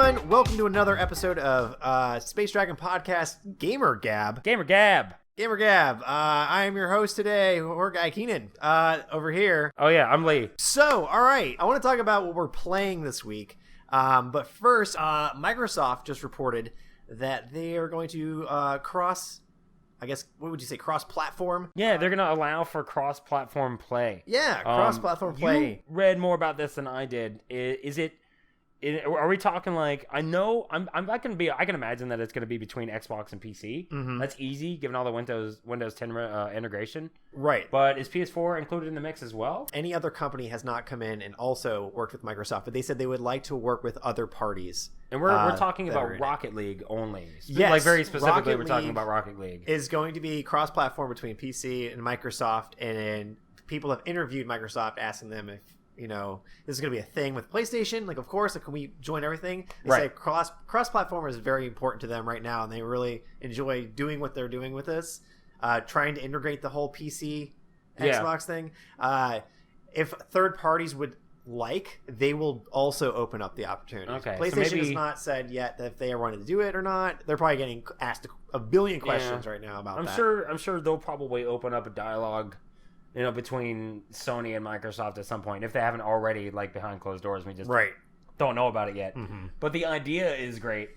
everyone. Welcome to another episode of Space Dragon Podcast Gamer Gab. Gamer Gab. I am your host today, Lee Keenan, over here. Oh yeah, I'm Lee. So, all right, I want to talk about what we're playing this week. But first, Microsoft just reported that they are going to cross-platform? Yeah, they're going to allow for cross-platform play. Yeah, cross-platform play. You read more about this than I did. Are we talking like, I can imagine that it's going to be between Xbox and PC. Mm-hmm. That's easy given all the Windows 10 integration. Right. But is PS4 included in the mix as well? Any other company has not come in and also worked with Microsoft, but they said they would like to work with other parties. And we're talking about Rocket League only. Yes. Like very specifically, Rocket we're talking League about Rocket League. Is going to be cross-platform between PC and Microsoft, and people have interviewed Microsoft asking them if, you know, this is going to be a thing with PlayStation. Like, of course, like, can we join everything? They say cross-platform is very important to them right now, and they really enjoy doing what they're doing with this, trying to integrate the whole PC Xbox thing. If third parties would they will also open up the opportunity. Okay, PlayStation has not said yet that if they are wanting to do it or not. They're probably getting asked a billion questions right now about that. I'm sure they'll probably open up a dialogue, you know, between Sony and Microsoft at some point, if they haven't already, like, behind closed doors. We just don't know about it yet. Mm-hmm. But the idea is great.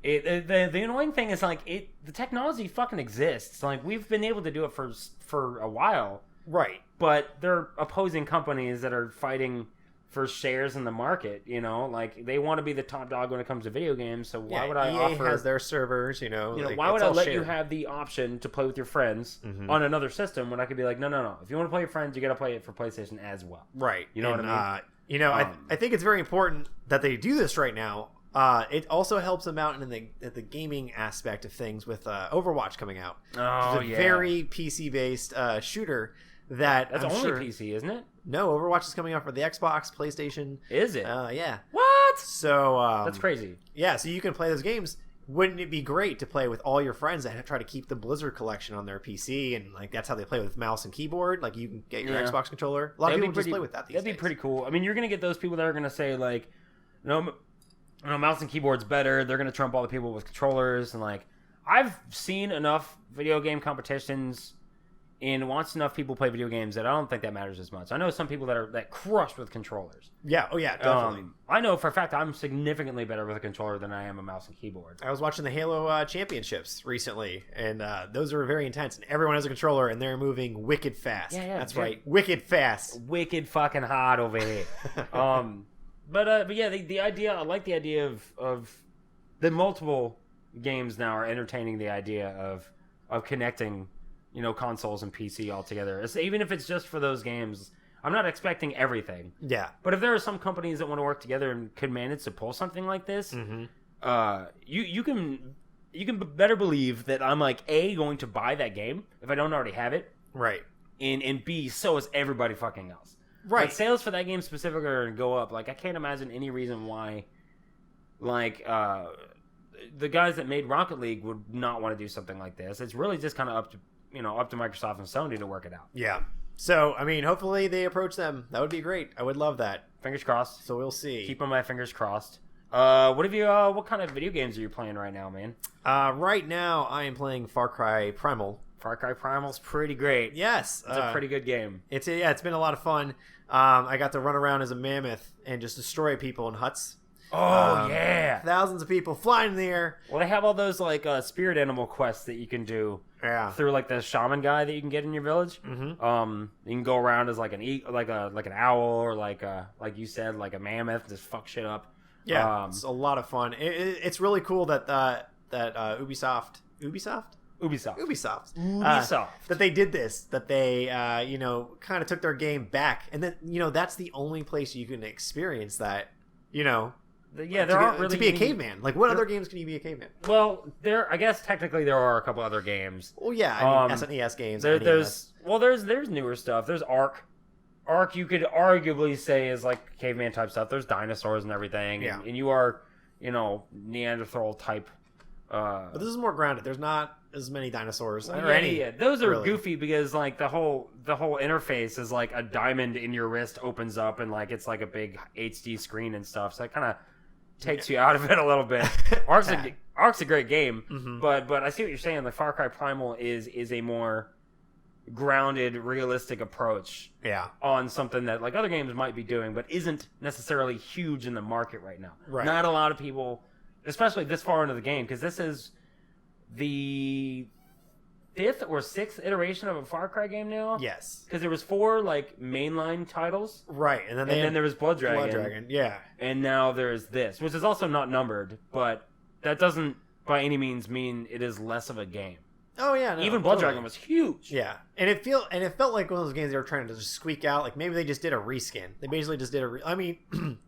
The annoying thing is, like, the technology fucking exists. Like, we've been able to do it for a while. Right. But they're opposing companies that are fighting for shares in the market, you know, like, they want to be the top dog when it comes to video games. So why would I EA offer? has their servers, you know. Like, why would I let you have the option to play with your friends on another system when I could be like, no. If you want to play with friends, you got to play it for PlayStation as well. Right. You know what I mean? You know, I think it's very important that they do this right now. It also helps them out in the gaming aspect of things with Overwatch coming out. Oh, it's a very PC based shooter that's only PC, isn't it? No, Overwatch is coming out for the Xbox, PlayStation. Is it? Yeah. What? So that's crazy. Yeah, so you can play those games. Wouldn't it be great to play with all your friends that try to keep the Blizzard collection on their PC, and like that's how they play with mouse and keyboard? Like, you can get your Xbox controller. A lot of people just play with that these days. That'd be pretty cool. I mean, you're gonna get those people that are gonna say like, no, mouse and keyboard's better. They're gonna trump all the people with controllers, and like, I've seen enough video game competitions and watched enough people play video games that I don't think that matters as much. I know some people that crush with controllers. Yeah, oh yeah, definitely. I know for a fact I'm significantly better with a controller than I am a mouse and keyboard. I was watching the Halo championships recently, and those are very intense. And everyone has a controller, and they're moving wicked fast. Yeah, that's right, wicked fast, wicked fucking hard over here. But yeah, the idea. I like the idea of the multiple games now are entertaining the idea of connecting, you know, consoles and PC all together. Even if it's just for those games, I'm not expecting everything. Yeah. But if there are some companies that want to work together and could manage to pull something like this, you can better believe that I'm like, A, going to buy that game if I don't already have it. Right. And B, so is everybody fucking else. Right. Like, sales for that game specifically are going to go up. Like, I can't imagine any reason why, like, the guys that made Rocket League would not want to do something like this. It's really just kind of up to Microsoft and Sony to work it out. Yeah. So, I mean, hopefully they approach them. That would be great. I would love that. Fingers crossed. So we'll see. Keep on my fingers crossed. What kind of video games are you playing right now, man? Right now I am playing Far Cry Primal. Far Cry Primal's pretty great. Yes. It's a pretty good game. It's been a lot of fun. I got to run around as a mammoth and just destroy people in huts. Oh, yeah. Thousands of people flying in the air. Well, they have all those, like, spirit animal quests that you can do through, like, the shaman guy that you can get in your village. Mm-hmm. You can go around as, like, an owl or, like you said, like a mammoth, just fuck shit up. Yeah, it's a lot of fun. It's really cool that Ubisoft, that they did this, that they, kind of took their game back. And then, that's the only place you can experience that, to be a caveman. Like, what other games can you be a caveman? Well, I guess technically there are a couple other games. Well, yeah, I mean, SNES games. There's newer stuff. There's Ark. Ark, you could arguably say, is like caveman type stuff. There's dinosaurs and everything. Yeah. And you are, Neanderthal type. But this is more grounded. There's not as many dinosaurs. Those are really goofy because, like, the whole interface is like a diamond in your wrist opens up and, like, it's like a big HD screen and stuff. So it kind of takes you out of it a little bit. Ark's a great game, Mm-hmm. but I see what you're saying. Like Far Cry Primal is a more grounded, realistic approach Yeah. on something that like other games might be doing, but isn't necessarily huge in the market right now. Right. Not a lot of people, especially this far into the game, because this is the 5th or 6th iteration of a Far Cry game now. Yes. Because there was 4 like mainline titles, Right, and then then there was Blood Dragon, Yeah. and now there's this, which is also not numbered, but that doesn't by any means mean it is less of a game. Oh yeah. No, Even Blood totally. Dragon was huge. Yeah, and it felt like one of those games they were trying to just squeak out. Like maybe they just did a reskin. They basically just did I mean,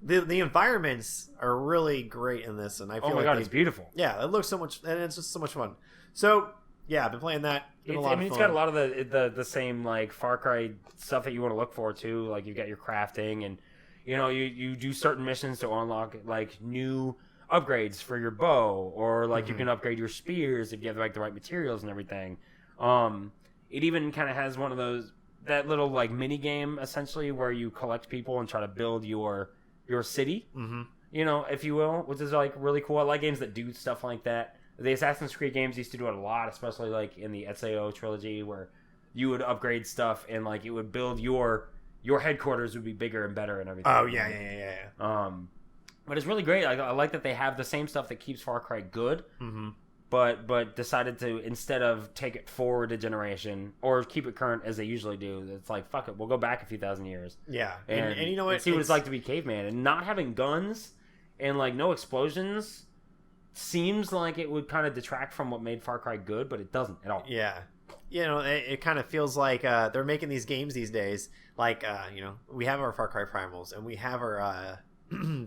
the environments are really great in this, and I feel Oh my like god, it's beautiful. Yeah, it looks so much, and it's just so much fun. So yeah, I've been playing that. It's been a lot of fun. It's got a lot of the same like Far Cry stuff that you want to look for too. Like you've got your crafting, and you do certain missions to unlock like new upgrades for your bow, or like you can upgrade your spears if you have like the right materials and everything. It even kind of has one of those, that little like mini game essentially where you collect people and try to build your city, if you will, which is like really cool. I like games that do stuff like that. The Assassin's Creed games used to do it a lot, especially like in the Ezio trilogy, where you would upgrade stuff and like it would build your headquarters would be bigger and better and everything. Oh yeah. But it's really great. I like that they have the same stuff that keeps Far Cry good, but decided to, instead of take it forward a generation or keep it current as they usually do, it's like, fuck it, we'll go back a few thousand years. Yeah, and you know what? See what it's like to be caveman, and not having guns and like no explosions seems like it would kind of detract from what made Far Cry good, but it doesn't at all. Yeah. It kind of feels like they're making these games these days. Like, we have our Far Cry Primals and we have our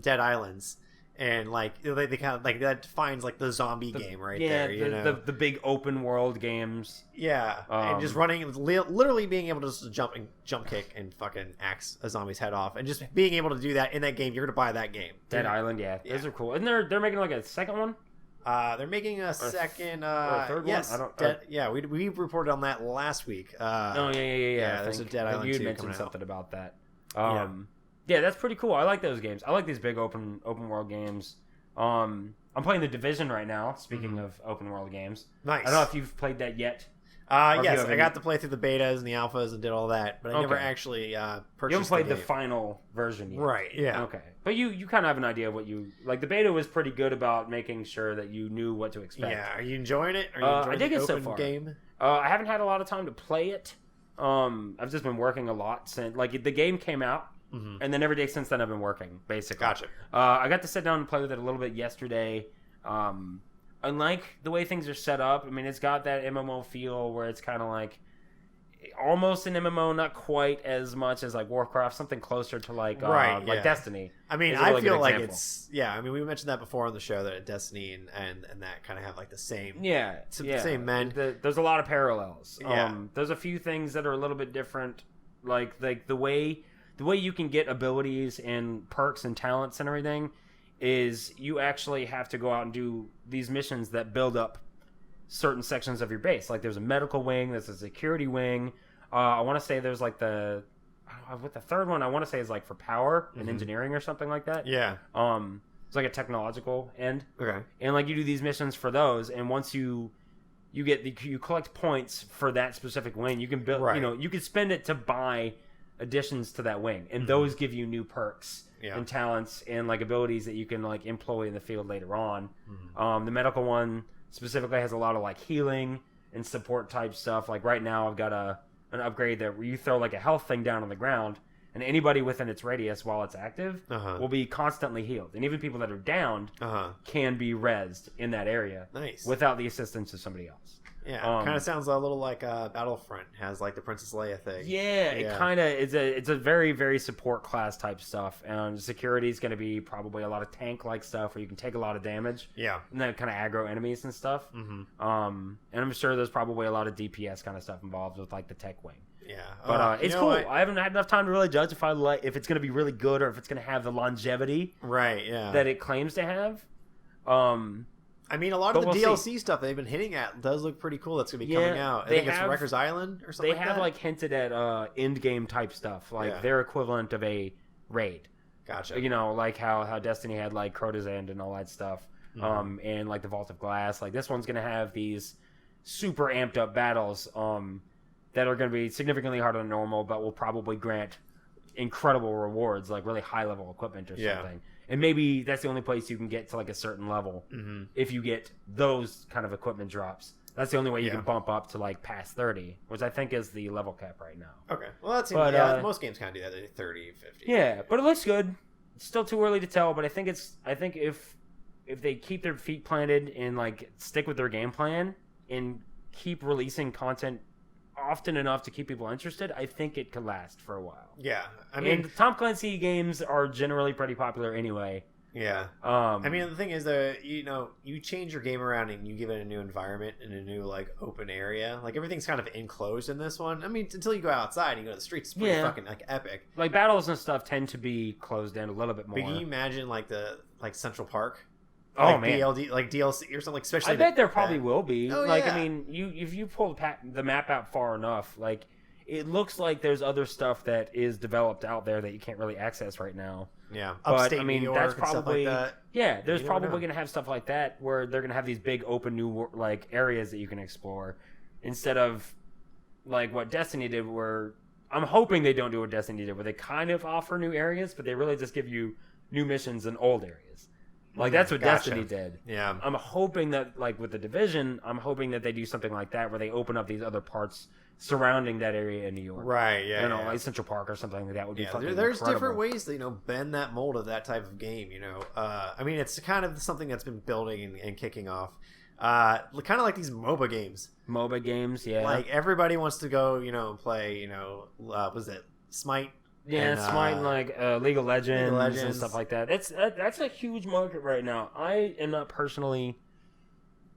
Dead Islands, and like they kind of like that defines like the zombie game right there. The big open world games. Yeah, and just running, literally being able to just jump kick and fucking axe a zombie's head off, and just being able to do that in that game. You're gonna buy that game. Dead Island, those are cool. And they're making like a second one. They're making a second, or a third yes, one. I don't. We reported on that last week. Yeah. There's a Dead Island. You 2 mentioned coming something out. about that. Yeah, that's pretty cool. I like those games. I like these big open world games. I'm playing The Division right now. Speaking of open world games, nice. I don't know if you've played that yet. Yes, I got to play through the betas and the alphas and did all that, but I never actually purchased. You haven't played the the final version yet, right? Yeah. Okay, but you kind of have an idea of what you like. The beta was pretty good about making sure that you knew what to expect. Yeah. Are you enjoying it? Are you enjoying I dig the it so open far. game? I haven't had a lot of time to play it. I've just been working a lot since the game came out. And then every day since then I've been working, basically. Gotcha. I got to sit down and play with it a little bit yesterday. I like the way things are set up. I mean, it's got that MMO feel where it's kind of like almost an MMO, not quite as much as like Warcraft, something closer to like Destiny. I mean, I feel like it's I mean, we mentioned that before on the show that Destiny and that kind of have like the same same men. There's a lot of parallels. Yeah. There's a few things that are a little bit different, like the way you can get abilities and perks and talents and everything is you actually have to go out and do these missions that build up certain sections of your base. Like there's a medical wing, there's a security wing. I want to say there's like with the third one, I want to say is like for power and engineering or something like that. Yeah. It's like a technological end. Okay. And like you do these missions for those, and once you collect points for that specific wing, you can build. Right. You can spend it to buy additions to that wing, and those give you new perks and talents and like abilities that you can like employ in the field later on. The medical one specifically has a lot of like healing and support type stuff. Like right now I've got an upgrade that where you throw like a health thing down on the ground, and anybody within its radius while it's active will be constantly healed, and even people that are downed can be rezzed in that area without the assistance of somebody else. Yeah, kind of sounds a little like Battlefront has like the Princess Leia thing. Yeah, it kind of it's a very, very support class type stuff, and security is going to be probably a lot of tank like stuff where you can take a lot of damage. Yeah, and then kind of aggro enemies and stuff. And I'm sure there's probably a lot of DPS kind of stuff involved with like the tech wing. Yeah, but it's cool. I haven't had enough time to really judge if it's going to be really good or if it's going to have the longevity that it claims to have. I mean, a lot of the DLC stuff they've been hitting at does look pretty cool. That's going to be coming out. I think it's Wrecker's Island or something like that. They have like hinted at end game type stuff, like their equivalent of a raid. Gotcha. You know, like how Destiny had like Crota's End and all that stuff, and like the Vault of Glass. Like this one's gonna have these super amped up battles, that are gonna be significantly harder than normal, but will probably grant incredible rewards, like really high level equipment or something. And maybe that's the only place you can get to like a certain level if you get those kind of equipment drops. That's the only way you can bump up to like past 30, which I think is the level cap right now. Okay. Well, that's most games kind of do that. They're 30, 50. Yeah, but it looks good. It's still too early to tell, but I think if they keep their feet planted and like stick with their game plan and keep releasing content often enough to keep people interested, I think it could last for a while. Yeah. I mean, and Tom Clancy games are generally pretty popular anyway. Yeah. I mean, the thing is that, you change your game around and you give it a new environment and a new, like, open area. Like, everything's kind of enclosed in this one. I mean, until you go outside and you go to the streets, it's pretty fucking, like, epic. Like, battles and stuff tend to be closed in a little bit more. But can you imagine, like, Central Park? Oh, like man. Like DLC or something, like, especially... I bet there probably will be. Oh, like, yeah. I mean, if you pull the map out far enough, like, it looks like there's other stuff that is developed out there that you can't really access right now. Yeah, but upstate I mean, New York that's and stuff probably like that. There's probably going to have stuff like that where they're going to have these big open new like areas that you can explore instead of like what Destiny did. Where I'm hoping they don't do what Destiny did, where they kind of offer new areas, but they really just give you new missions in old areas. Like that's what Destiny did. Yeah, I'm hoping that like with the Division, I'm hoping that they do something like that where they open up these other parts surrounding that area in New York. Right, yeah. Like Central Park or something like that would be fucking there's incredible. different ways to, bend that mold of that type of game, I mean, it's kind of something that's been building and kicking off. Kind of like these MOBA games. MOBA games, yeah. Like, everybody wants to go, and play, was it Smite? Yeah, and, Smite, like League of Legends and stuff like that. That's a huge market right now. I am not personally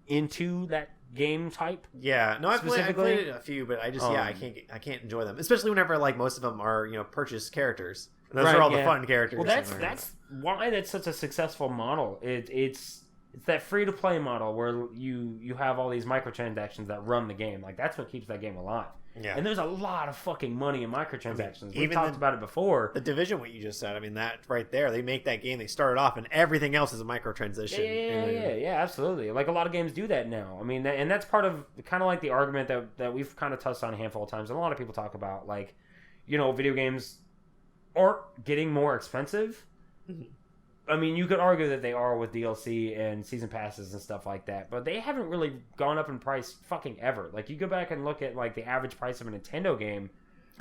into that game type. Yeah, no, I played a few, but I just I can't enjoy them, especially whenever like most of them are purchased characters. And those are all the fun characters. Well, that's why that's such a successful model. It's that free to play model where you have all these microtransactions that run the game. Like that's what keeps that game alive. Yeah, and there's a lot of fucking money in microtransactions. I mean, we talked about it before. The Division, what you just said, I mean, that right there, they make that game, they start it off, and everything else is a microtransaction. Yeah, absolutely. Like a lot of games do that now. I mean, and that's part of kind of like the argument that we've kind of touched on a handful of times, and a lot of people talk about, like, video games aren't getting more expensive. Mm-hmm. I mean, you could argue that they are with DLC and season passes and stuff like that, but they haven't really gone up in price fucking ever. Like, you go back and look at, like, the average price of a Nintendo game,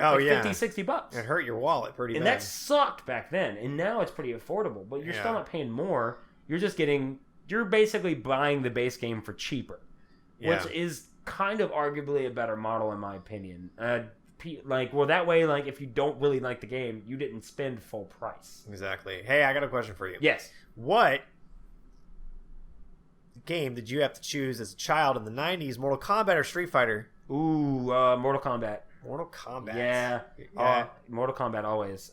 it's like $50-$60. It hurt your wallet pretty bad. And that sucked back then, and now it's pretty affordable, but you're still not paying more. You're basically buying the base game for cheaper, which is kind of arguably a better model in my opinion. That way, like, if you don't really like the game, you didn't spend full price. Exactly. Hey, I got a question for you. Yes. What game did you have to choose as a child in the 90s, Mortal Kombat or Street Fighter? Ooh, Mortal Kombat. Mortal Kombat. Yeah. Mortal Kombat always.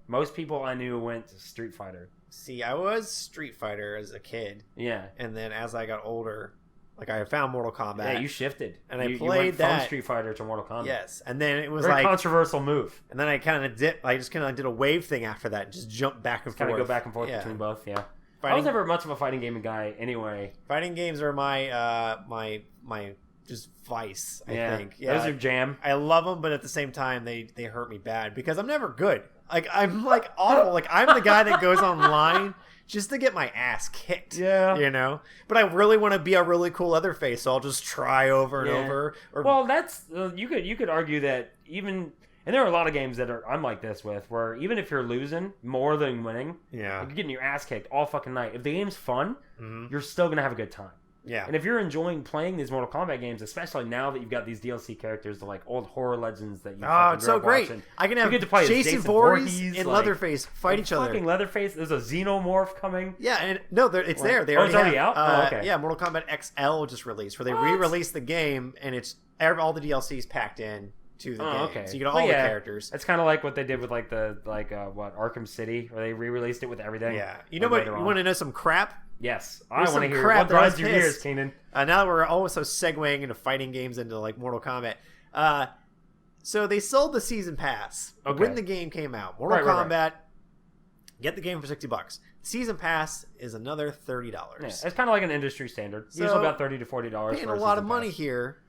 Most people I knew went to Street Fighter. See, I was Street Fighter as a kid. Yeah. And then as I got older, like, I found Mortal Kombat. Yeah, you shifted. And I played you went that. from Street Fighter to Mortal Kombat. Yes. And then it was very controversial move. And then I kind of did a wave thing after that and just jumped back and forth. Kind of go back and forth between both, yeah. I was never much of a fighting game guy anyway. Fighting games are my my just vice, I think. Yeah, those are jam. I love them, but at the same time, they hurt me bad because I'm never good. Like, I'm, like, awful. Like, I'm the guy that goes online just to get my ass kicked. Yeah. But I really want to be a really cool Leatherface, so I'll just try over and over. Well, that's you could argue that even, and there are a lot of games that I'm like this with, where even if you're losing more than winning, you're getting your ass kicked all fucking night. If the game's fun, you're still gonna have a good time. Yeah. And if you're enjoying playing these Mortal Kombat games, especially now that you've got these DLC characters, the like old horror legends that you it's so great. I can have Jason Voorhees and Leatherface fight each other. Fucking Leatherface. There's a Xenomorph coming. Yeah, and it's there. They it's already out? Okay. Yeah, Mortal Kombat XL just released, where they re-released the game, and it's all the DLCs packed in to the game. Okay. So you get all the characters. It's kind of like what they did with like Arkham City, where they re-released it with everything. Yeah. You know what? You want to know some crap? Yes, I want to hear what grinds your gears, Keenan. Now that we're also segueing into fighting games into like Mortal Kombat. So they sold the season pass when the game came out. Mortal Kombat, Get the game for $60. Season pass is another $30. Yeah, it's kind of like an industry standard. So, usually about $30 to $40. Paying a lot of money here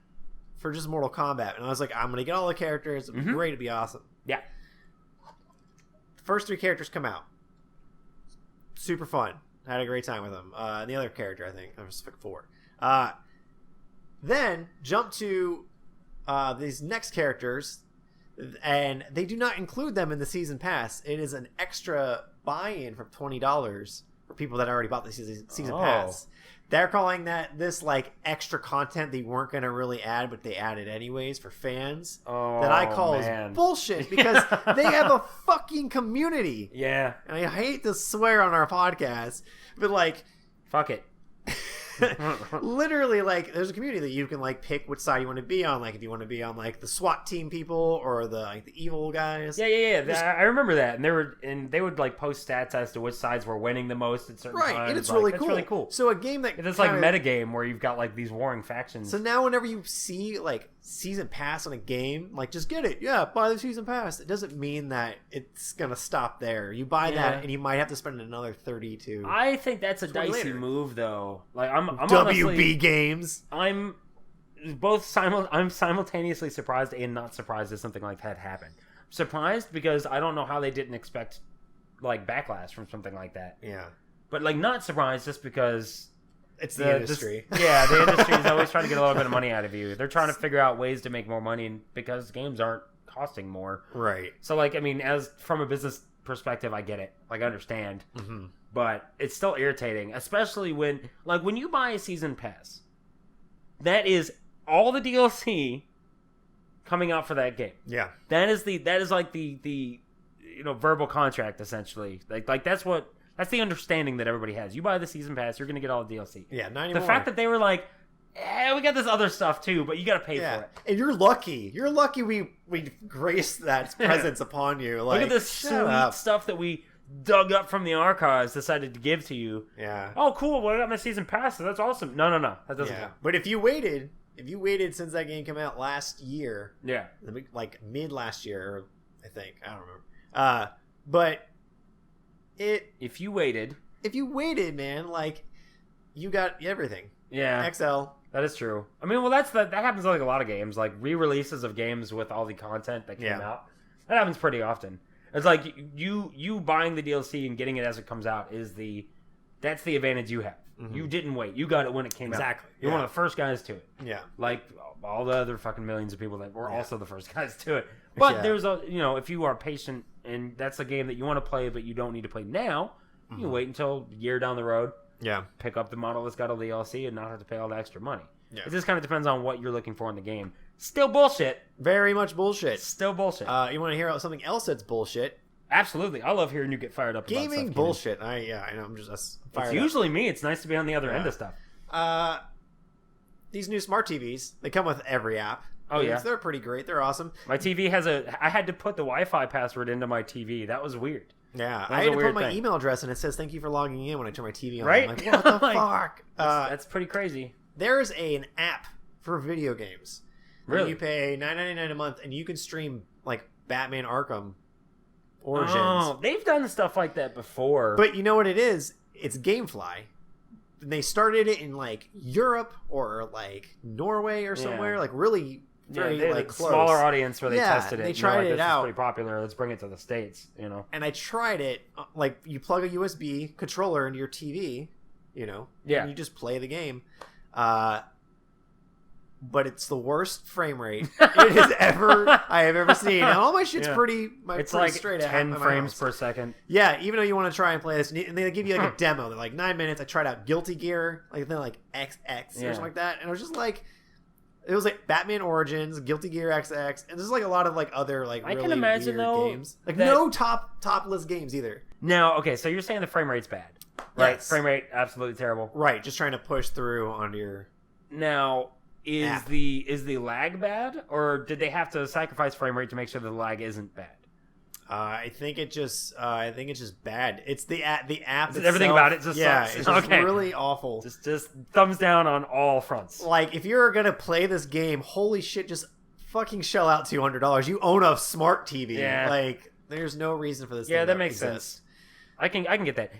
for just Mortal Kombat, and I was like, I'm gonna get all the characters. It'd be great. It'd be awesome. Yeah. The first 3 characters come out. Super fun. Had a great time with them. And the other character, I think, I was like 4. Then jump to these next characters, and they do not include them in the season pass. It is an extra buy-in for $20 for people that already bought the season pass. They're calling that this like extra content they weren't going to really add, but they added anyways for fans. That I call is bullshit because they have a fucking community. Yeah. And I hate to swear on our podcast, but like, fuck it. Literally, like, there's a community that you can like pick which side you want to be on. Like, if you want to be on like the SWAT team people or the evil guys. Yeah. I remember that, and they would like post stats as to which sides were winning the most at certain times. Right, and it's like, really that's cool. really cool. So a game that it's like metagame where you've got like these warring factions. So now whenever you see like season pass on a game, like just get it. Yeah, buy the season pass. It doesn't mean that it's gonna stop there. You buy that, and you might have to spend another 30 to. I think that's a dicey move, though. Like I'm WB honestly, games. I'm simultaneously surprised and not surprised that something like that happened. Surprised because I don't know how they didn't expect like backlash from something like that. Yeah, but like not surprised just because it's the industry. The industry is always trying to get a little bit of money out of you. They're trying to figure out ways to make more money, and because games aren't costing more, right? So like, I mean, as from a business perspective, I get it. Like, I understand. Mm-hmm. But it's still irritating, especially when you buy a season pass, that is all the DLC coming out for that game. Yeah, that is like the verbal contract essentially. Like that's the understanding that everybody has. You buy the season pass, you're gonna get all the DLC. Yeah, not anymore. The fact that they were like, we got this other stuff too, but you got to pay for it. And you're lucky. You're lucky we graced that presence upon you. Like, look at this sweet stuff that we dug up from the archives, decided to give to you. Yeah. Oh, cool. Well, I got my season pass. So that's awesome. No. That doesn't count. But if you waited since that game came out last year. Yeah. Like mid last year, I think. I don't remember. But if you waited, man, like, you got everything. Yeah. XL. That is true. I mean, well, that happens like a lot of games, like re-releases of games with all the content that came out. That happens pretty often. It's like you buying the DLC and getting it as it comes out that's the advantage you have. Mm-hmm. You didn't wait. You got it when it came out. Exactly. You're one of the first guys to it. Yeah. Like all the other fucking millions of people that were also the first guys to it. But there's if you are patient and that's a game that you want to play but you don't need to play now, you can wait until a year down the road. Yeah, pick up the model that's got all the DLC and not have to pay all the extra money. Yeah. It just kind of depends on what you're looking for in the game. Still bullshit. Very much bullshit. Still bullshit. You want to hear something else that's bullshit? Absolutely. I love hearing you get fired up Gaming about stuff. Bullshit. I know. I'm just fired It's usually me. It's nice to be on the other end of stuff. These new smart TVs, they come with every app. Oh, yeah. They're pretty great. They're awesome. My TV I had to put the Wi-Fi password into my TV. That was weird. Yeah, I had to put my email address and it says thank you for logging in when I turn my TV on. Right? I'm like, what the fuck? That's pretty crazy. There's an app for video games. Really? You pay $9.99 a month and you can stream like Batman Arkham Origins. Oh, they've done stuff like that before. But you know what it is? It's GameFly. They started it in like Europe or like Norway or somewhere, like really very like close. Smaller audience where they tested it. They tried it out. It's pretty popular. Let's bring it to the States, And I tried it. Like, you plug a USB controller into your TV, and you just play the game. But it's the worst frame rate I have ever seen. And all my shit's pretty like straight 10 frames per second. Yeah, even though you want to try and play this, and they give you like a demo. They're like 9 minutes. I tried out Guilty Gear, like they're like XX or something like that, and I was just like. It was like Batman Origins, Guilty Gear XX, and there's like a lot of like other like really I can imagine weird though games. Like no top list games either. Now, okay, so you're saying the frame rate's bad, right? Yes. Frame rate absolutely terrible. Right, just trying to push through onto your. Now, is app. the lag bad, or did they have to sacrifice frame rate to make sure the lag isn't bad? I think it's just bad. It's the app. The app. Itself, everything about it just sucks. It's just really awful. Just thumbs down on all fronts. Like, if you're gonna play this game, holy shit, just fucking shell out $200. You own a smart TV. Yeah. Like, there's no reason for this. Yeah, thing that to makes exist. sense. I can get that.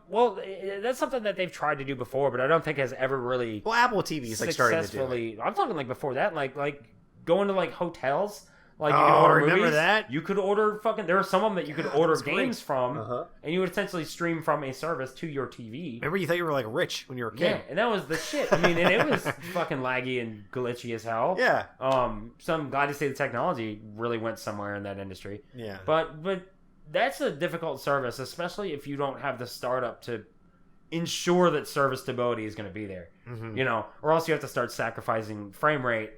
Well, that's something that they've tried to do before, but I don't think has ever really. Well, Apple TV is like starting to do it. I'm talking like before that, like going to like hotels. Like you could order remember movies. That? You could order fucking. There were some of them that you could order games from, and you would essentially stream from a service to your TV. Remember, you thought you were like rich when you were a kid. Yeah, and that was the shit. I mean, and it was fucking laggy and glitchy as hell. Yeah. So I'm glad to see the technology really went somewhere in that industry. Yeah. But that's a difficult service, especially if you don't have the startup to ensure that service stability is going to be there. Mm-hmm. You know, or else you have to start sacrificing frame rate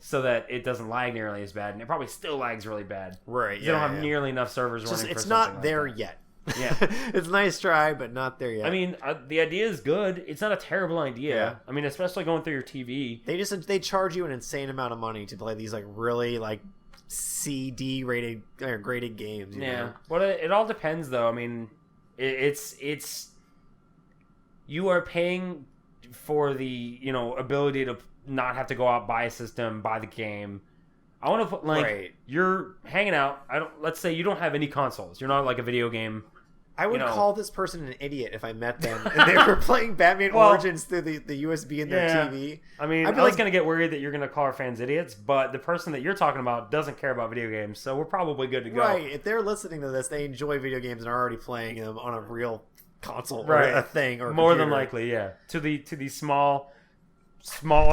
so that it doesn't lag nearly as bad, and it probably still lags really bad. Right. You don't have nearly enough servers running. It's for not like there that. yet. Yeah, it's a nice try, but not there yet. I mean, the idea is good. It's not a terrible idea. Yeah. I mean, especially going through your TV. They charge you an insane amount of money to play these like really like CD rated or graded games. You know? But it all depends, though. I mean, it's you are paying for the ability to not have to go out, buy a system, buy the game. I want to put you're hanging out. Let's say you don't have any consoles. You're not like a video game. I would call this person an idiot if I met them and they were playing Batman Origins through the USB in their TV. I mean, I was going to get worried that you're going to call our fans idiots, but the person that you're talking about doesn't care about video games, so we're probably good to go. Right. If they're listening to this, they enjoy video games and are already playing them on a real console or a thing or more than likely, yeah. To the small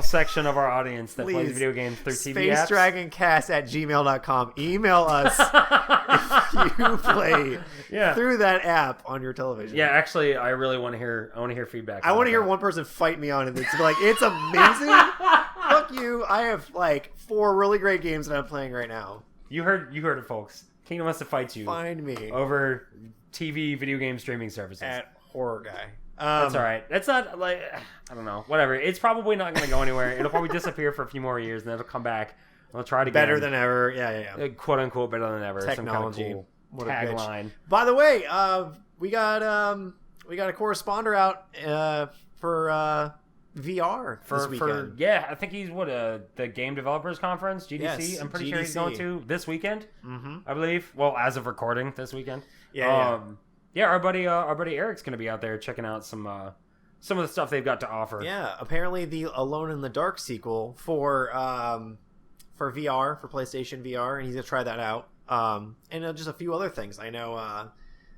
section of our audience that plays video games through TV apps. SpaceDragonCast@gmail.com. Email us if you play through that app on your television. Yeah, actually, I really want to hear. I want to hear feedback. I want to hear one person fight me on it. It's like it's amazing. Fuck you. I have like 4 really great games that I'm playing right now. You heard it, folks. Kingdom wants to fight you. Find me over TV video game streaming services at Horror Guy. That's all right. That's not like I don't know. Whatever. It's probably not going to go anywhere. It'll probably disappear for a few more years, and then it'll come back. We'll try it again. Better than ever. Yeah. Quote unquote better than ever. Technology. Some kind of cool tagline. By the way, we got a correspondent out for VR this weekend. I think he's the Game Developers Conference, GDC. Yes, I'm pretty GDC. sure he's going to this weekend. Mm-hmm. I believe. Well, as of recording, this weekend. Yeah, our buddy Eric's going to be out there checking out some of the stuff they've got to offer. Yeah, apparently the Alone in the Dark sequel for VR, for PlayStation VR, and he's going to try that out. And just a few other things. I know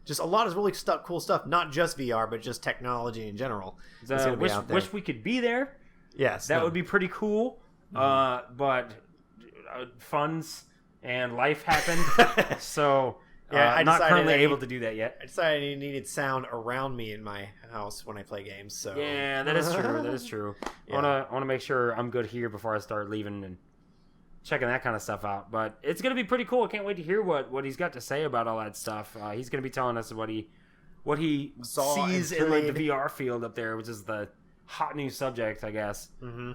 just a lot of really cool stuff, not just VR, but just technology in general. Wish we could be there. Yes. That would be pretty cool. Mm-hmm. But funds and life happened, so... I'm not currently able to do that yet. I decided I needed sound around me in my house when I play games. So yeah, that is true. That is true. Yeah. I want to make sure I'm good here before I start leaving and checking that kind of stuff out. But it's gonna be pretty cool. I can't wait to hear what he's got to say about all that stuff. He's gonna be telling us what he sees in like the VR field up there, which is the hot new subject, I guess. Mm-hmm.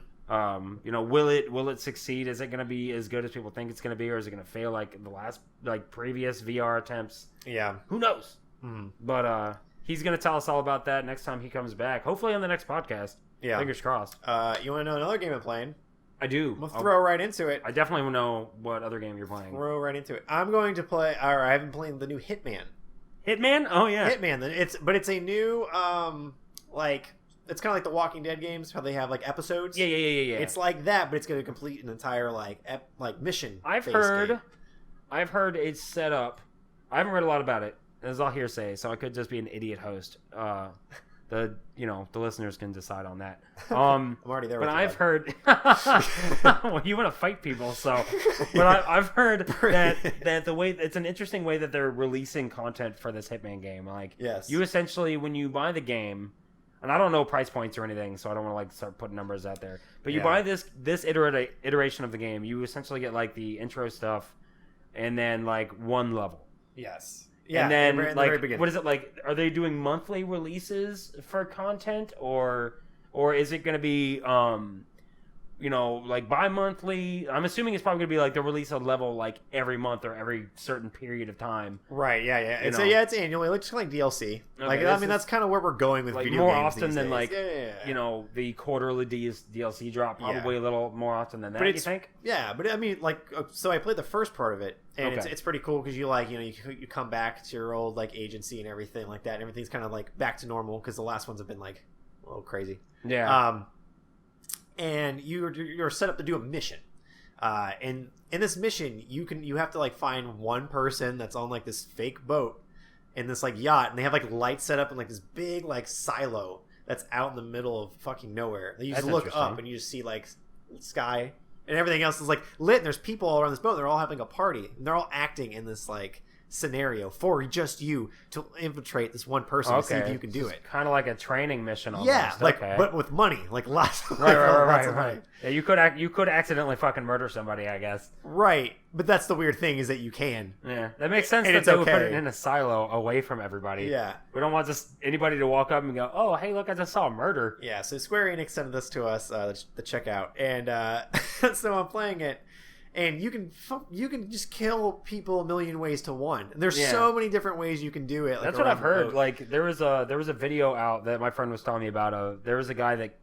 Will it succeed? Is it going to be as good as people think it's going to be, or is it going to fail like the previous VR attempts? Yeah, who knows? Mm-hmm. But he's going to tell us all about that next time he comes back. Hopefully on the next podcast. Yeah, fingers crossed. You want to know another game I'm playing? I do. We'll throw right into it. I definitely want to know what other game you're playing. Throw right into it. I'm going to play. I haven't played the new Hitman. Hitman? Oh yeah, Hitman. It's a new It's kind of like the Walking Dead games, how they have like episodes. Yeah. It's like that, but it's going to complete an entire mission. I've heard it's set up. I haven't read a lot about it. It's all hearsay, so I could just be an idiot host. The listeners can decide on that. I'm already there. But I've heard. Well, you want to fight people, so. But I've heard that the way it's an interesting way that they're releasing content for this Hitman game. Like, yes, you essentially when you buy the game. And I don't know price points or anything, so I don't want to start putting numbers out there. But you buy this iteration of the game, you essentially get the intro stuff, and then one level. Yes. Yeah. And then what is it like? Are they doing monthly releases for content, or is it going to be like bi-monthly. I'm assuming it's probably gonna be like they'll release a level like every month or every certain period of time. Right? Yeah. It's annually, like just like DLC. Like that's kind of where we're going with like video more games often these than days. like the quarterly DLC drop. Probably a little more often than that. But you think? Yeah, but I mean, like, so I played the first part of it, and it's pretty cool because you come back to your old like agency and everything like that, and everything's kind of like back to normal because the last ones have been like a little crazy. Yeah. And you're set up to do a mission, and in this mission you have to like find one person that's on like this fake boat in this like yacht, and they have like lights set up in like this big like silo that's out in the middle of fucking nowhere. You just look up and you just see like sky, and everything else is like lit, and there's people all around this boat. They're all having a party, and they're all acting in this like scenario for just you to infiltrate this one person to see if you can do it. Kind of like a training mission almost. Yeah, like but with money, like lots of right. Yeah, you could accidentally fucking murder somebody, I guess. Right, but that's the weird thing is that you can. Yeah, that makes sense that they would put it in a silo away from everybody. Yeah. We don't want just anybody to walk up and go, "Oh, hey, look, I just saw a murder." Yeah, so Square Enix sent this to us, the checkout, and so I'm playing it. And you can just kill people a million ways to one. And there's so many different ways you can do it. Like, that's what I've heard. Like there was a video out that my friend was telling me about. There was a guy that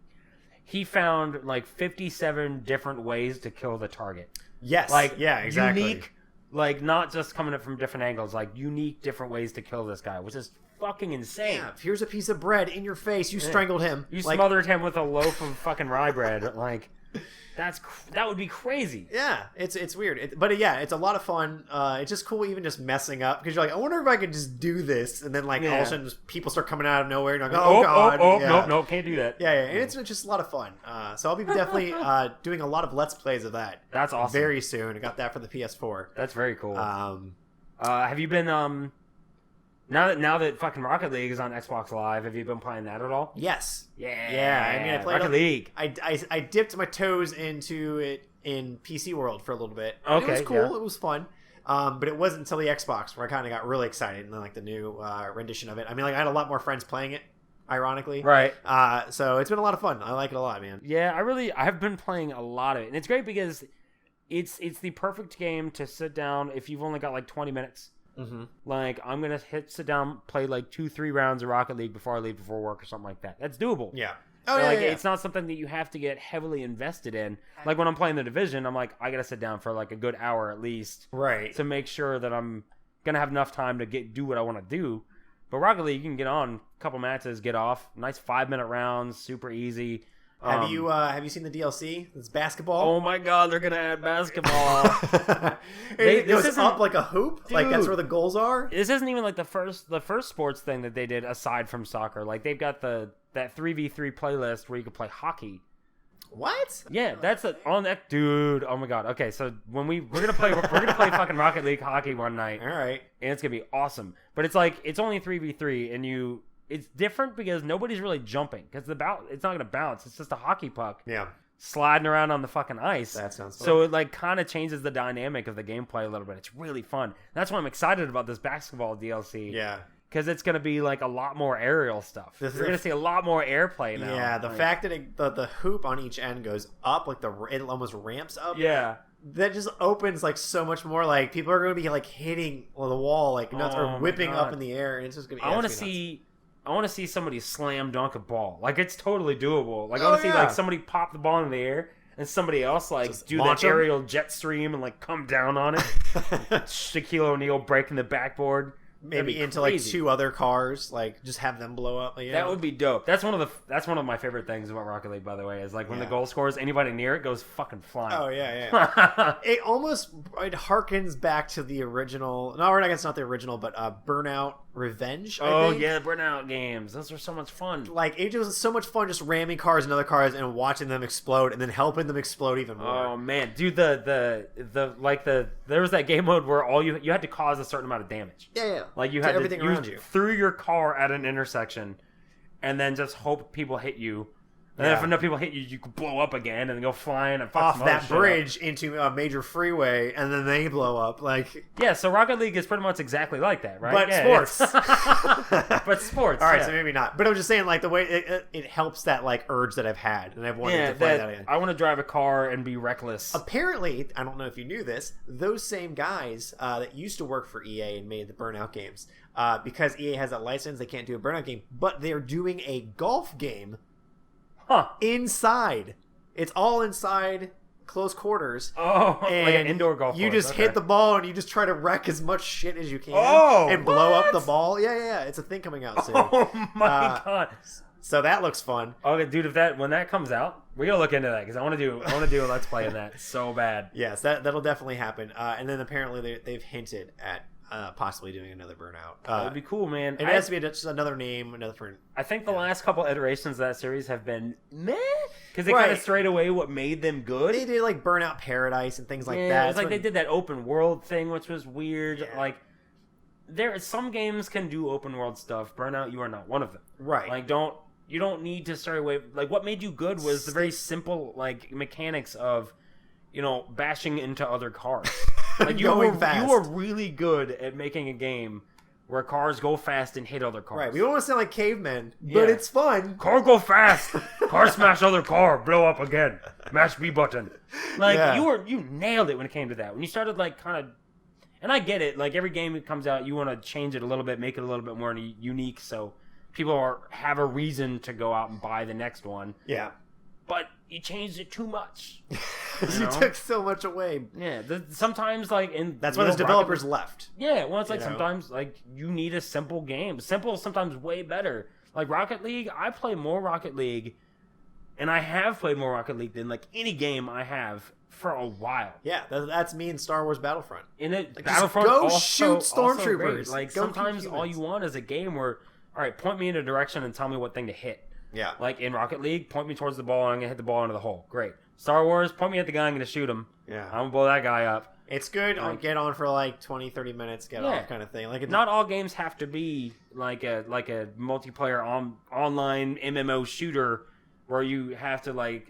he found like 57 different ways to kill the target. Yes. Like exactly. Unique, like not just coming up from different angles. Like unique different ways to kill this guy, which is fucking insane. Yeah. Here's a piece of bread in your face. You strangled him. You smothered him with a loaf of fucking rye bread. Like. That would be crazy. Yeah, it's weird, but it's a lot of fun. It's just cool, even just messing up because you're like, I wonder if I could just do this, and then like all of a sudden people start coming out of nowhere, and you're like, oh god, nope, can't do that. Yeah, and it's just a lot of fun. So I'll be definitely doing a lot of Let's Plays of that. That's awesome. Very soon. I got that for the PS4. That's very cool. Have you been Now that fucking Rocket League is on Xbox Live, have you been playing that at all? Yes. Yeah. I mean, I played Rocket League. I dipped my toes into it in PC World for a little bit. Okay, it was cool. Yeah. It was fun. But it wasn't until the Xbox where I kind of got really excited and then like the new rendition of it. I mean, like I had a lot more friends playing it, ironically. Right. So it's been a lot of fun. I like it a lot, man. Yeah, I've been playing a lot of it, and it's great because it's the perfect game to sit down if you've only got like 20 minutes. Mm-hmm. Like I'm gonna sit down, play like 2-3 rounds of Rocket League before I leave for work or something like that. That's doable. Yeah. It's not something that you have to get heavily invested in. Like when I'm playing the Division, I'm like I gotta sit down for like a good hour at least, right, to make sure that I'm gonna have enough time to do what I want to do. But Rocket League, you can get on a couple matches, get off, nice 5-minute rounds, super easy. Have you seen the DLC? It's basketball. Oh my god, they're gonna add basketball. It goes up like a hoop. Dude, like that's where the goals are. This isn't even like the first sports thing that they did aside from soccer. Like they've got that 3v3 playlist where you can play hockey. What? Yeah, that's on that dude. Oh my god. Okay, so when we're gonna play fucking Rocket League hockey one night. All right, and it's gonna be awesome. But it's only 3v3, and it's different because nobody's really jumping because it's not gonna bounce. It's just a hockey puck. Yeah. Sliding around on the fucking ice. That sounds fun. So it like kind of changes the dynamic of the gameplay a little bit. It's really fun. That's why I'm excited about this basketball DLC. Yeah. Because it's going to be like a lot more aerial stuff. We're going to see a lot more airplay now. Yeah, the fact that the hoop on each end goes up, like it almost ramps up. Yeah. That just opens like so much more. Like people are going to be like hitting the wall like nuts or whipping up in the air, and it's just going to be. I want to see somebody slam dunk a ball. Like it's totally doable. Like I want to see like somebody pop the ball in the air and somebody else like just do that aerial jet stream and like come down on it. Shaquille O'Neal breaking the backboard. Maybe into like 2 other cars, like just have them blow up. You know? That would be dope. That's one of my favorite things about Rocket League, by the way, is like when the goal scores, anybody near it goes fucking flying. Oh yeah. It harkens back to the original. No, I guess not the original, but Burnout Revenge. I think. Yeah, Burnout games. Those are so much fun. Like it was so much fun just ramming cars and other cars and watching them explode and then helping them explode even more. Oh man, dude, there was that game mode where you had to cause a certain amount of damage. Yeah. Like you had everything around you threw your car at an intersection, and then just hope people hit you, And then if enough people hit you, you could blow up again and then go flying and fuck off some other that shit bridge up. into a major freeway, and then they blow up. Like, yeah, so Rocket League is pretty much exactly like that, right? But sports. But sports. All right, yeah. so maybe not. But I'm just saying, like, the way it helps that like urge that I've had, and I've wanted to play that again. I want to drive a car and be reckless. Apparently, I don't know if you knew this, those same guys that used to work for EA and made the Burnout games, because EA has that license, they can't do a Burnout game, but they're doing a golf game inside. It's all inside close quarters. Oh, like an indoor golf you course. just hit the ball and you just try to wreck as much shit as you can and blow up the ball. Yeah. It's a thing coming out soon. Oh my god. So that looks fun. Okay, dude, when that comes out, we gotta look into that because I want to do a let's play in that so bad. Yes, that'll definitely happen. And then apparently they've hinted at possibly doing another Burnout. That'd be cool, man. It has to be just another name, another friend. I think the last couple iterations of that series have been meh because they kind of strayed away what made them good. They did like Burnout Paradise and things like that. It's like they did that open world thing, which was weird. Yeah. Like some games can do open world stuff. Burnout, you are not one of them. Right. Like you don't need to stray away. Like what made you good was the very simple like mechanics of, bashing into other cars. Like you were really good at making a game where cars go fast and hit other cars. Right. We don't want to sound like cavemen, but it's fun. Car go fast. Car smash other car. Blow up again. Mash B button. Like you nailed it when it came to that. When you started like kind of, and I get it. Like every game that comes out, you want to change it a little bit, make it a little bit more unique, so people have a reason to go out and buy the next one. Yeah. But you changed it too much. You took so much away. Yeah, sometimes like that's why those developers left. Yeah, well, it's like sometimes like you need a simple game. Simple is sometimes way better. Like Rocket League, I play more Rocket League, and I have played more Rocket League than like any game I have for a while. Yeah, that's me in Star Wars Battlefront. Battlefront go shoot stormtroopers. Like sometimes all you want is a game where, all right, point me in a direction and tell me what thing to hit. Yeah. Like in Rocket League, point me towards the ball and I'm going to hit the ball into the hole. Great. Star Wars, point me at the guy, I'm going to shoot him. Yeah. I'm going to blow that guy up. It's good. I'll get on for like 20, 30 minutes, get off kind of thing. Like not all games have to be like a multiplayer online MMO shooter where you have to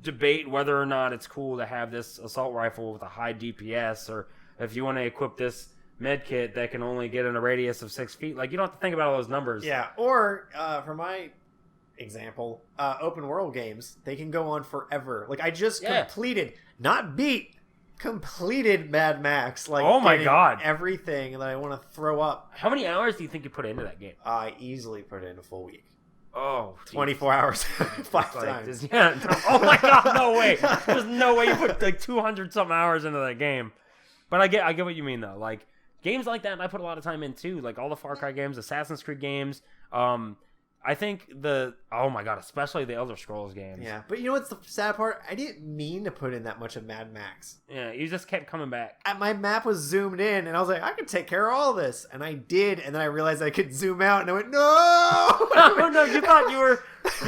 debate whether or not it's cool to have this assault rifle with a high DPS, or if you want to equip this med kit that can only get in a radius of 6 feet. Like, you don't have to think about all those numbers. Yeah, or for my example, open world games, they can go on forever. Like, I just completed Mad Max. Like, oh my god, everything that I want to throw up. How many hours do you think you put into that game? I easily put in a full week. Oh, 24 hours, 5 times. Oh my god, no way. There's no way you put like 200 something hours into that game. But I get what you mean though. Like games like that, I put a lot of time in too. Like all the Far Cry games, Assassin's Creed games. I think especially the Elder Scrolls games. Yeah, but you know what's the sad part? I didn't mean to put in that much of Mad Max. Yeah, you just kept coming back. My map was zoomed in, and I was like, I can take care of all this, and I did. And then I realized I could zoom out, and I went, no. Oh no! You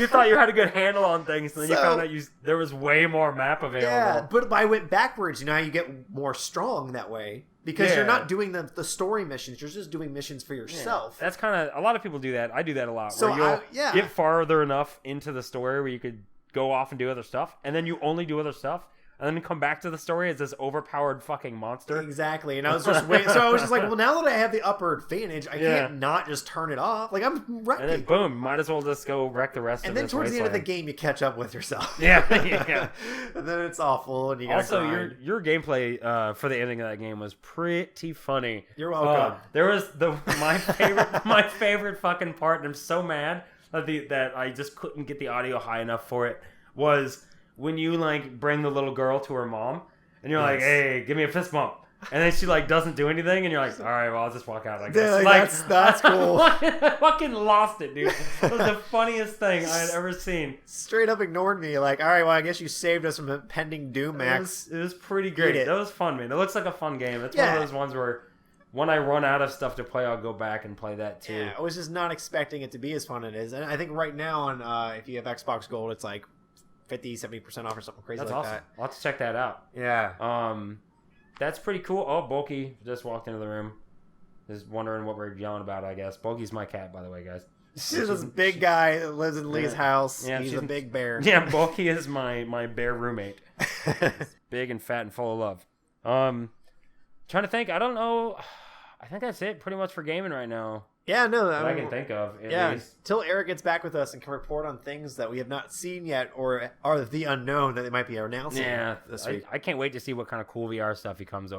thought you had a good handle on things, and then you found out there was way more map available. Yeah, but I went backwards. You know how you get more strong that way. Because you're not doing the story missions, you're just doing missions for yourself. Yeah. That's kind of, a lot of people do that. I do that a lot. So where you'll get farther enough into the story where you could go off and do other stuff, and then you only do other stuff, and then come back to the story as this overpowered fucking monster. Exactly. And I was just waiting. So I was just like, well, now that I have the upper advantage, I can't not just turn it off. Like, I'm wrecking. And then boom, might as well just go wreck the rest of it. And then towards the end of the game, you catch up with yourself. Yeah. And then it's awful, and you gotta grind. your gameplay for the ending of that game was pretty funny. You're welcome. There was my favorite fucking part, and I'm so mad that I just couldn't get the audio high enough for it, was when you bring the little girl to her mom and you're like, hey, give me a fist bump, and then she doesn't do anything, and you're like, all right, well, I'll just walk out, I guess. Yeah, that's cool. I fucking lost it, dude. It was the funniest thing I had ever seen. Straight up ignored me, like, all right, well, I guess you saved us from impending doom, Max. It was pretty great. That was fun, man. It looks like a fun game. It's one of those ones where when I run out of stuff to play, I'll go back and play that too. Yeah, I was just not expecting it to be as fun as it is. And I think right now on if you have Xbox Gold, it's like 50-70% off or something crazy. That's like awesome. that. I'll have to check that out. Yeah. That's pretty cool. Oh, Bulky just walked into the room. Just wondering what we're yelling about, I guess. Bulky's my cat, by the way, guys. This is this big guy that lives in Lee's house. Yeah, he's a big bear. Yeah, Bulky is my bear roommate. He's big and fat and full of love. Trying to think. I don't know. I think that's it pretty much for gaming right now. Yeah, no. I can think of. Yeah, least. Till Eric gets back with us and can report on things that we have not seen yet or are the unknown that they might be announcing this week. I can't wait to see what kind of cool VR stuff he comes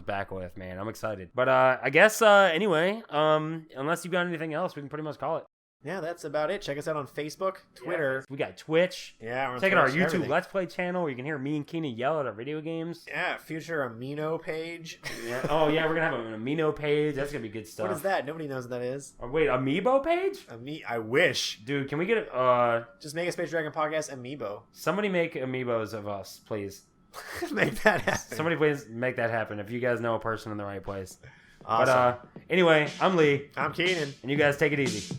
back with, man. I'm excited. But I guess, anyway, unless you've got anything else, we can pretty much call it. Yeah, that's about it. Check us out on Facebook, Twitter. Yeah, we got Twitch. Yeah, we're on check out our Twitch, YouTube everything. Let's Play channel where you can hear me and Keenan yell at our video games. Yeah, future Amino page. Yeah. Oh, yeah, we're going to have an Amino page. That's going to be good stuff. What is that? Nobody knows what that is. Wait, Amiibo page? I wish. Dude, can we get it? Just make a Space Dragon Podcast Amiibo. Somebody make Amiibos of us, please. Make that happen. Somebody please make that happen if you guys know a person in the right place. Awesome. But anyway, I'm Lee. I'm Keenan. And you guys take it easy.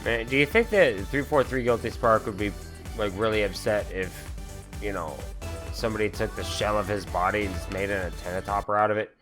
Man, do you think that 343 Guilty Spark would be like really upset if, you know, somebody took the shell of his body and just made an antenna topper out of it?